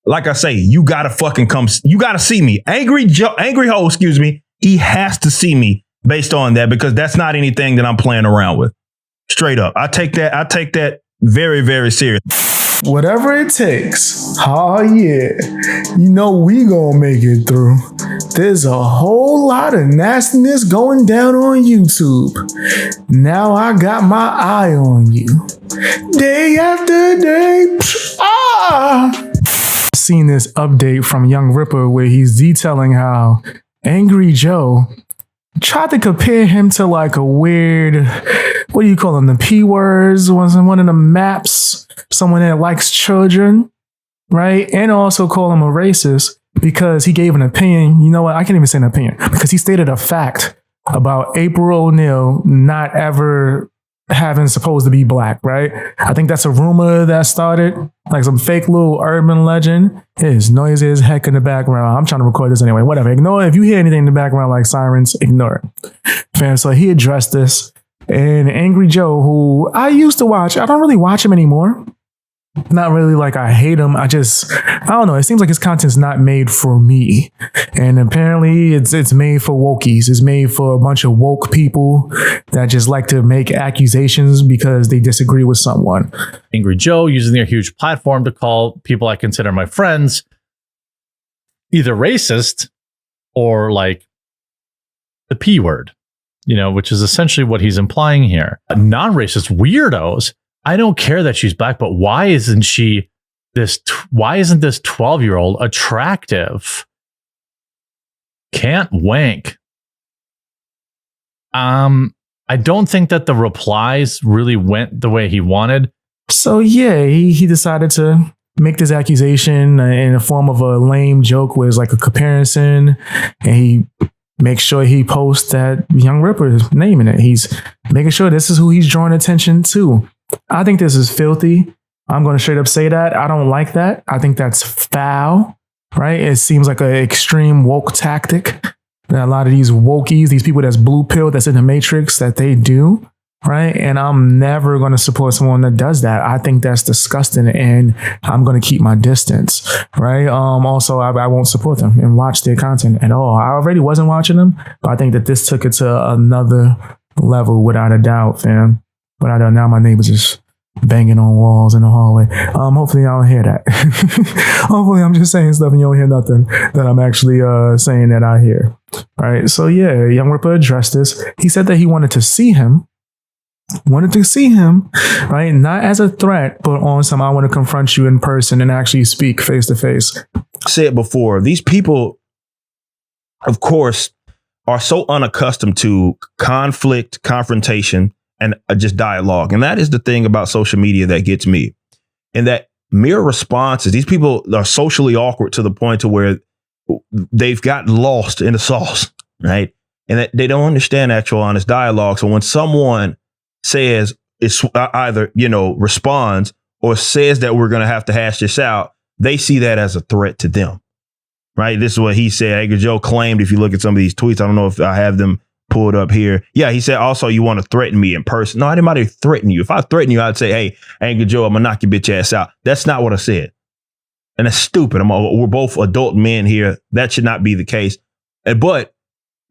like I say, you gotta fucking come. You gotta see me. Angry Ho, excuse me. He has to see me based on that, because that's not anything that I'm playing around with. Straight up. I take that very, very serious. Whatever it takes. Oh yeah. You know we gonna make it through. There's a whole lot of nastiness going down on YouTube. Now I got my eye on you. Day after day. Seen this update from Young Ripper where he's detailing how Angry Joe tried to compare him to like a weird, what do you call them? The P words, was in one of the maps. Someone that likes children, right? And also call him a racist because he gave an opinion. You know what? I can't even say an opinion because he stated a fact about April O'Neil not ever having supposed to be black, right? I think that's a rumor that started, like some fake little urban legend. It's noisy as heck in the background. I'm trying to record this anyway. Whatever. Ignore it. If you hear anything in the background like sirens, ignore it. Fam, so he addressed this. And Angry Joe, who I used to watch, I don't really watch him anymore. Not really like I hate him. I don't know. It seems like his content's not made for me. And apparently it's made for wokies. It's made for a bunch of woke people that just like to make accusations because they disagree with someone. Angry Joe using their huge platform to call people I consider my friends either racist or like the P word, you know, which is essentially what he's implying here. Non-racist weirdos. I don't care that she's black, but why isn't this 12-year-old attractive? Can't wank. I don't think that the replies really went the way he wanted. So yeah, he decided to make this accusation in the form of a lame joke where it's like a comparison, and he makes sure he posts that Young Ripper's name in it. He's making sure this is who he's drawing attention to. I think this is filthy. I'm going to straight up say that. I don't like that. I think that's foul, right? It seems like an extreme woke tactic that a lot of these wokies, these people that's blue pill, that's in the matrix, that they do, right? And I'm never going to support someone that does that. I think that's disgusting, and I'm going to keep my distance, right? Also, I won't support them and watch their content at all. I already wasn't watching them, but I think that this took it to another level without a doubt, fam. But I don't, now my neighbors just banging on walls in the hallway. Hopefully y'all don't hear that. Hopefully I'm just saying stuff and you don't hear nothing that I'm actually saying that I hear. Right. So yeah, Young Ripper addressed this. He said that he wanted to see him, right? Not as a threat, but on some, I want to confront you in person and actually speak face to face. I said before, these people, of course, are so unaccustomed to conflict, confrontation, and just dialogue. And that is the thing about social media that gets me. And that mere responses, these people are socially awkward to the point to where they've gotten lost in the sauce, right? And that they don't understand actual honest dialogue. So when someone says it's either, responds or says that we're going to have to hash this out, they see that as a threat to them, right? This is what he said. Angry Joe claimed, if you look at some of these tweets, I don't know if I have them pulled up here. Yeah, he said, also, you want to threaten me in person. No, I didn't threaten you. If I threaten you, I'd say, hey, Angry Joe, I'm going to knock your bitch ass out. That's not what I said. And that's stupid. We're both adult men here. That should not be the case. But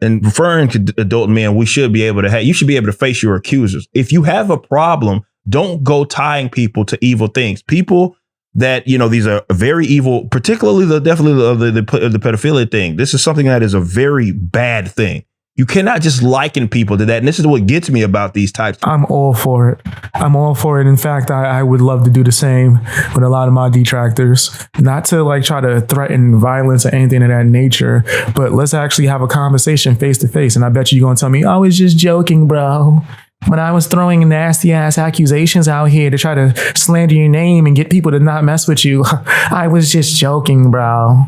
in referring to adult men, you should be able to face your accusers. If you have a problem, don't go tying people to evil things. People that, these are very evil, particularly the pedophilia thing. This is something that is a very bad thing. You cannot just liken people to that. And this is what gets me about these types. I'm all for it. In fact, I would love to do the same with a lot of my detractors. Not to try to threaten violence or anything of that nature, but let's actually have a conversation face to face. And I bet you're going to tell me, I was just joking, bro. When I was throwing nasty ass accusations out here to try to slander your name and get people to not mess with you, I was just joking, bro.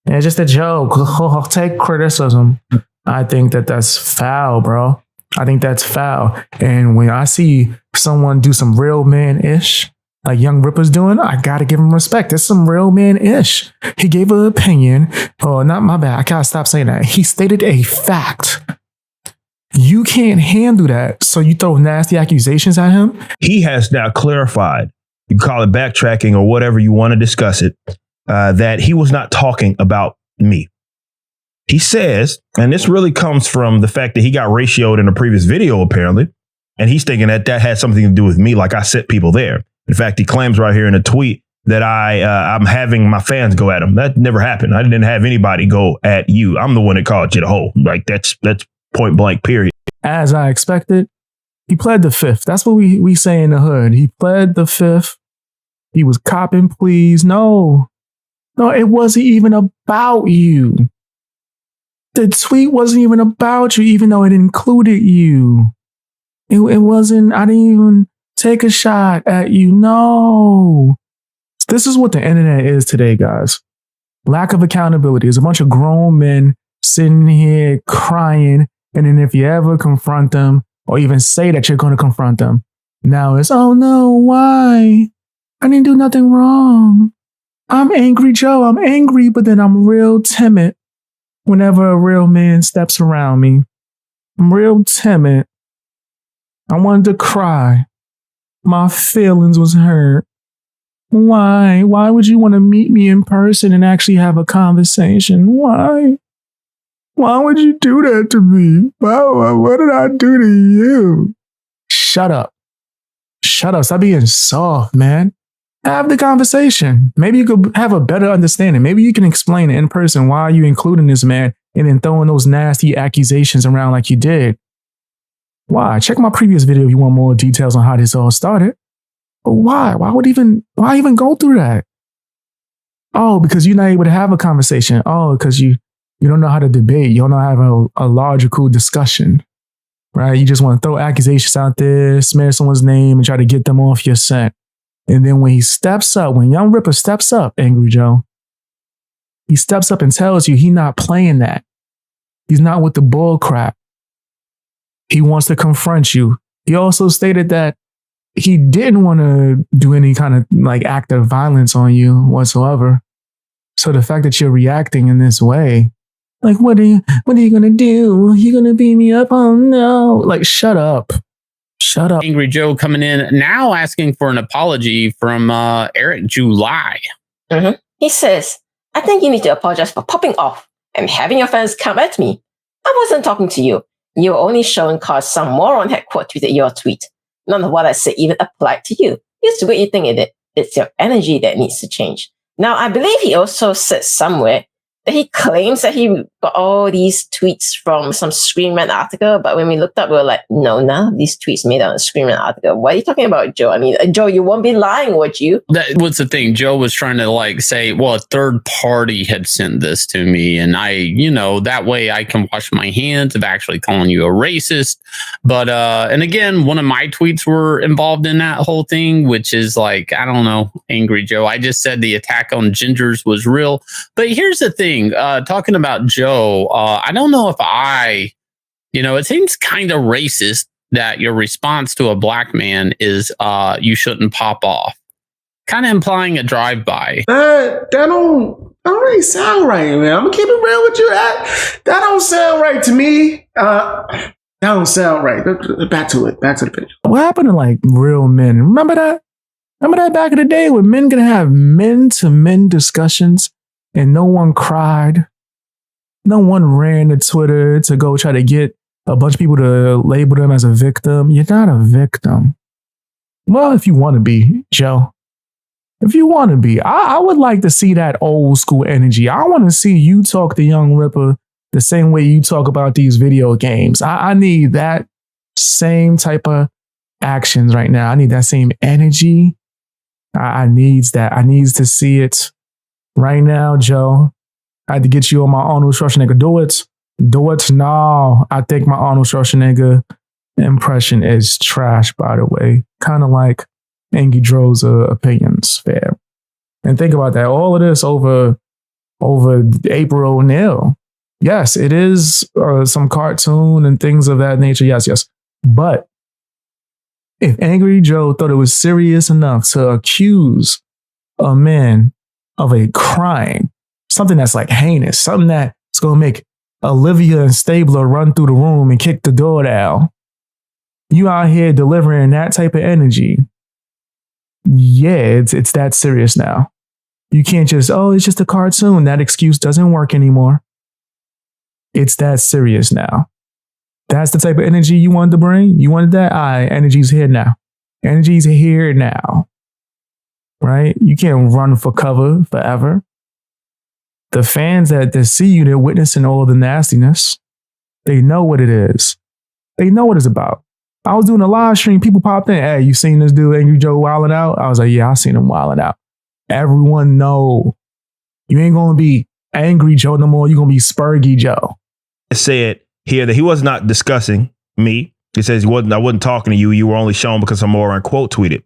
It's just a joke. Take criticism. I think that that's foul, bro. I think that's foul. And when I see someone do some real man-ish, like Young Ripper's doing, I got to give him respect. It's some real man-ish. He gave an opinion. Oh, not my bad. I got to stop saying that. He stated a fact. You can't handle that. So you throw nasty accusations at him. He has now clarified. You call it backtracking or whatever you want to discuss it. that he was not talking about me. He says, and this really comes from the fact that he got ratioed in a previous video, apparently, and he's thinking that that had something to do with me, like I sent people there. In fact, he claims right here in a tweet that I'm having my fans go at him. That never happened. I didn't have anybody go at you. I'm the one that called you the hoe. Like that's point blank, period. As I expected, he pled the fifth. That's what we say in the hood. He pled the fifth. He was copping pleas. No, it wasn't even about you. The tweet wasn't even about you, even though it included you. It wasn't, I didn't even take a shot at you. No. This is what the internet is today, guys. Lack of accountability. There's a bunch of grown men sitting here crying. And then if you ever confront them or even say that you're going to confront them, now it's, oh no, why? I didn't do nothing wrong. I'm angry, Joe. I'm angry, but then I'm real timid whenever a real man steps around me. I'm real timid. I wanted to cry. My feelings was hurt. Why? Why would you want to meet me in person and actually have a conversation? Why? Why would you do that to me? What did I do to you? Shut up. Shut up. Stop being soft, man. Have the conversation. Maybe you could have a better understanding. Maybe you can explain it in person why you including this man and then throwing those nasty accusations around like you did. Why? Check my previous video if you want more details on how this all started. But why? Why even go through that? Oh, because you're not able to have a conversation. Oh, because you don't know how to debate. You don't know how to have a logical discussion, right? You just want to throw accusations out there, smear someone's name and try to get them off your scent. And then when he steps up, when Young Ripper steps up, Angry Joe, he steps up and tells you he's not playing that. He's not with the bull crap. He wants to confront you. He also stated that he didn't want to do any kind of like act of violence on you whatsoever. So the fact that you're reacting in this way, like, what are you going to do? You going to beat me up? Oh no. Like, shut up. Shut up. Angry Joe coming in now asking for an apology from Eric July. He says, I think you need to apologize for popping off and having your fans come at me. I wasn't talking to you. You were only showing cause some moron had quote tweeted your tweet. None of what I said even applied to you. It's the way you think it's your energy that needs to change. Now, I believe he also said somewhere that he claims that he got all these tweets from some Screen Rant article, but when we looked up, we were like, no, none of these tweets made out of a Screen Rant article. What are you talking about, Joe? I mean, Joe, you won't be lying, would you? That was the thing. Joe was trying to like say, well, a third party had sent this to me, and I, that way I can wash my hands of actually calling you a racist. But and again, one of my tweets were involved in that whole thing, which is like, I don't know, Angry Joe. I just said the attack on gingers was real. But here's the thing. Talking about Joe, I don't know if it seems kind of racist that your response to a black man is you shouldn't pop off. Kind of implying a drive-by. That don't really sound right, man. I'm gonna keep it real with you. That don't sound right to me. That don't sound right. Back to it. Back to the picture. What happened to like real men? Remember that? Remember that back in the day when men gonna have men-to-men discussions and no one cried? No one ran to Twitter to go try to get a bunch of people to label them as a victim. You're not a victim. Well, if you want to be, Joe. If you want to be, I would like to see that old school energy. I want to see you talk to Young Ripper the same way you talk about these video games. I need that same type of actions right now. I need that same energy. I needs that. I needs to see it right now, Joe. I had to get you on my Arnold Schwarzenegger. Do it. Do it now. I think my Arnold Schwarzenegger impression is trash, by the way. Kind of like Angry Joe's opinions, fair. And think about that. All of this over April O'Neil. Yes, it is some cartoon and things of that nature. Yes. But if Angry Joe thought it was serious enough to accuse a man of a crime, something that's like heinous, something that's going to make Olivia and Stabler run through the room and kick the door down, you out here delivering that type of energy. Yeah, it's that serious now. You can't just, oh, it's just a cartoon. That excuse doesn't work anymore. It's that serious now. That's the type of energy you wanted to bring. You wanted that? Energy's here now. Energy's here now. Right? You can't run for cover forever. The fans that see you, they're witnessing all the nastiness. They know what it is. They know what it's about. I was doing a live stream. People popped in. Hey, you seen this dude, Angry Joe, wilding out? I was like, yeah, I seen him wilding out. Everyone know. You ain't going to be Angry Joe no more. You're going to be Spurgy Joe. It said here that he was not discussing me. He says I wasn't talking to you. You were only shown because I'm more unquote tweeted.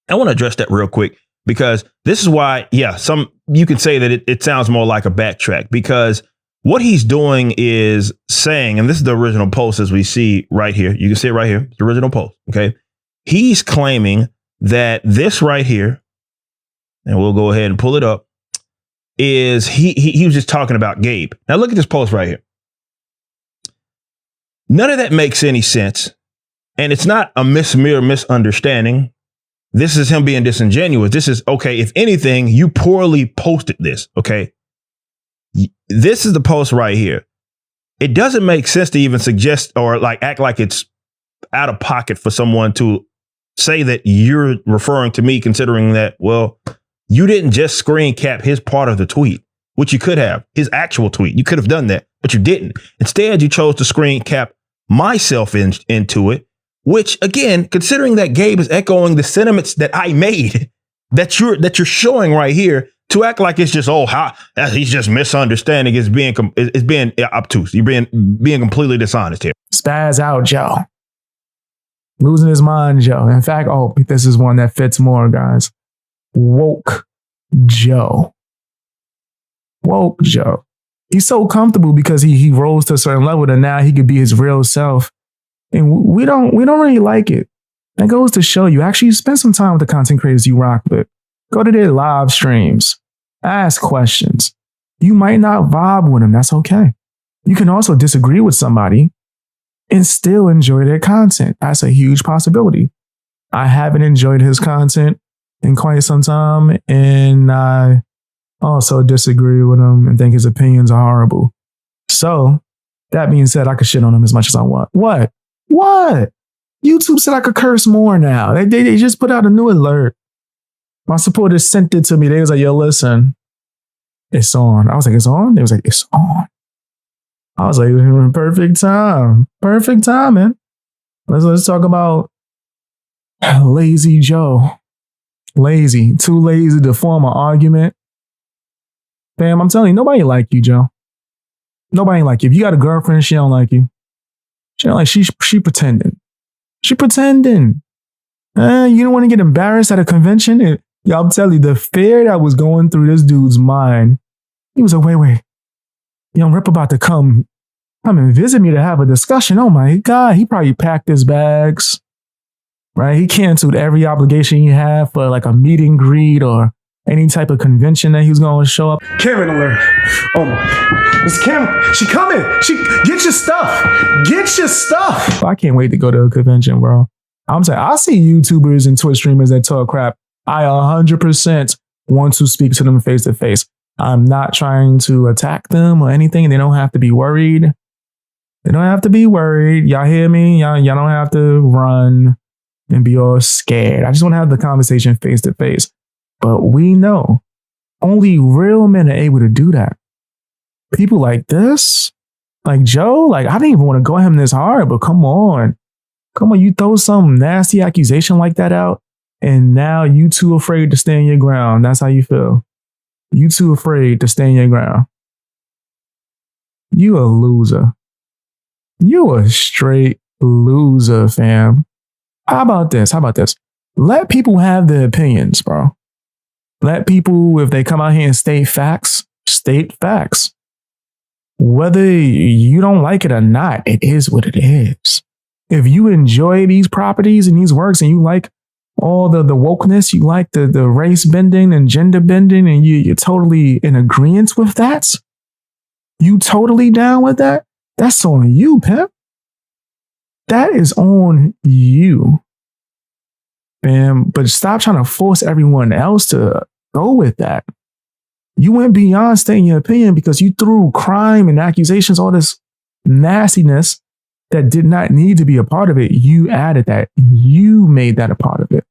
I want to address that real quick because this is why, you can say that it sounds more like a backtrack because what he's doing is saying, and this is the original post as we see right here. You can see it right here. The original post. OK, he's claiming that this right here, and we'll go ahead and pull it up, is he was just talking about Gabe. Now look at this post right here. None of that makes any sense. And it's not a mere misunderstanding. This is him being disingenuous. This is, okay, if anything, you poorly posted this, okay? This is the post right here. It doesn't make sense to even suggest or like act like it's out of pocket for someone to say that you're referring to me, considering that, well, you didn't just screen cap his part of the tweet, which you could have, his actual tweet. You could have done that, but you didn't. Instead, you chose to screen cap myself into it, which, again, considering that Gabe is echoing the sentiments that I made, that you're showing right here, to act like it's just, he's just misunderstanding, is being obtuse. You're being completely dishonest here. Spaz out, Joe. Losing his mind, Joe. In fact, this is one that fits more, guys. Woke Joe. Woke Joe. He's so comfortable because he rose to a certain level that now he could be his real self. And we don't really like it. That goes to show you, actually spend some time with the content creators you rock with. Go to their live streams. Ask questions. You might not vibe with them. That's okay. You can also disagree with somebody and still enjoy their content. That's a huge possibility. I haven't enjoyed his content in quite some time, and I also disagree with him and think his opinions are horrible. So, that being said, I could shit on him as much as I want. What? YouTube said I could curse more now. They just put out a new alert. My supporters sent it to me. They was like, yo, listen, it's on. I was like, it's on? They was like, it's on. I was like, perfect time. Perfect time, man. Let's talk about lazy Joe. Lazy. Too lazy to form an argument. Fam, I'm telling you, nobody like you, Joe. Nobody like you. If you got a girlfriend, she don't like you. She don't like, she pretending. She pretending. You don't want to get embarrassed at a convention? Y'all, I'm telling you, the fear that was going through this dude's mind. He was like, wait. YoungRippa about to come and visit me to have a discussion. Oh my God. He probably packed his bags, right? He canceled every obligation he had for like a meet and greet or any type of convention that he was going to show up. Karen alert. Oh my. It's Karen. She coming. Get your stuff. Get your stuff. I can't wait to go to a convention, bro. I'm saying, I see YouTubers and Twitch streamers that talk crap. I 100% want to speak to them face to face. I'm not trying to attack them or anything. They don't have to be worried. They don't have to be worried. Y'all hear me? Y'all don't have to run and be all scared. I just want to have the conversation face to face. But we know only real men are able to do that. People like this, like Joe, like I didn't even want to go at him this hard, but come on. You throw some nasty accusation like that out, and now you too afraid to stand your ground. That's how you feel. You too afraid to stand your ground. You a loser. You a straight loser, fam. How about this? Let people have their opinions, bro. Let people, if they come out here and state facts. Whether you don't like it or not, it is what it is. If you enjoy these properties and these works and you like all the wokeness, you like the race bending and gender bending, and you're totally in agreement with that, you totally down with that, that's on you, pimp. That is on you. But stop trying to force everyone else to go with that. You went beyond stating your opinion because you threw crime and accusations, all this nastiness that did not need to be a part of it. You added that. You made that a part of it.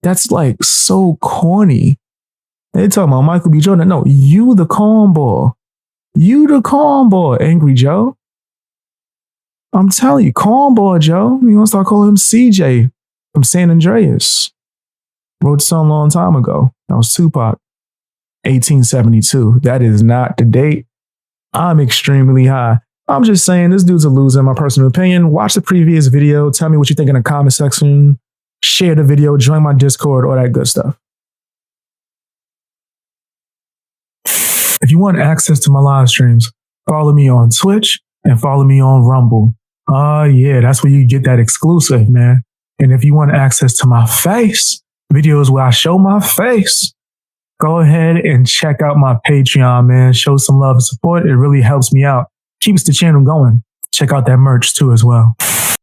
That's like so corny. They talking about Michael B. Jordan. No, you the cornball. You the cornball, Angry Joe. I'm telling you, cornball Joe. You gonna start calling him CJ from San Andreas. Wrote a song a long time ago. That was Tupac. 1872. That is not the date. I'm extremely high. I'm just saying this dude's a loser, in my personal opinion. Watch the previous video. Tell me what you think in the comment section. Share the video. Join my Discord. All that good stuff. If you want access to my live streams, follow me on Twitch and follow me on Rumble. Oh, yeah, that's where you get that exclusive, man. And if you want access to my face, videos where I show my face, go ahead and check out my Patreon, man. Show some love and support. It really helps me out. Keeps the channel going. Check out that merch too as well.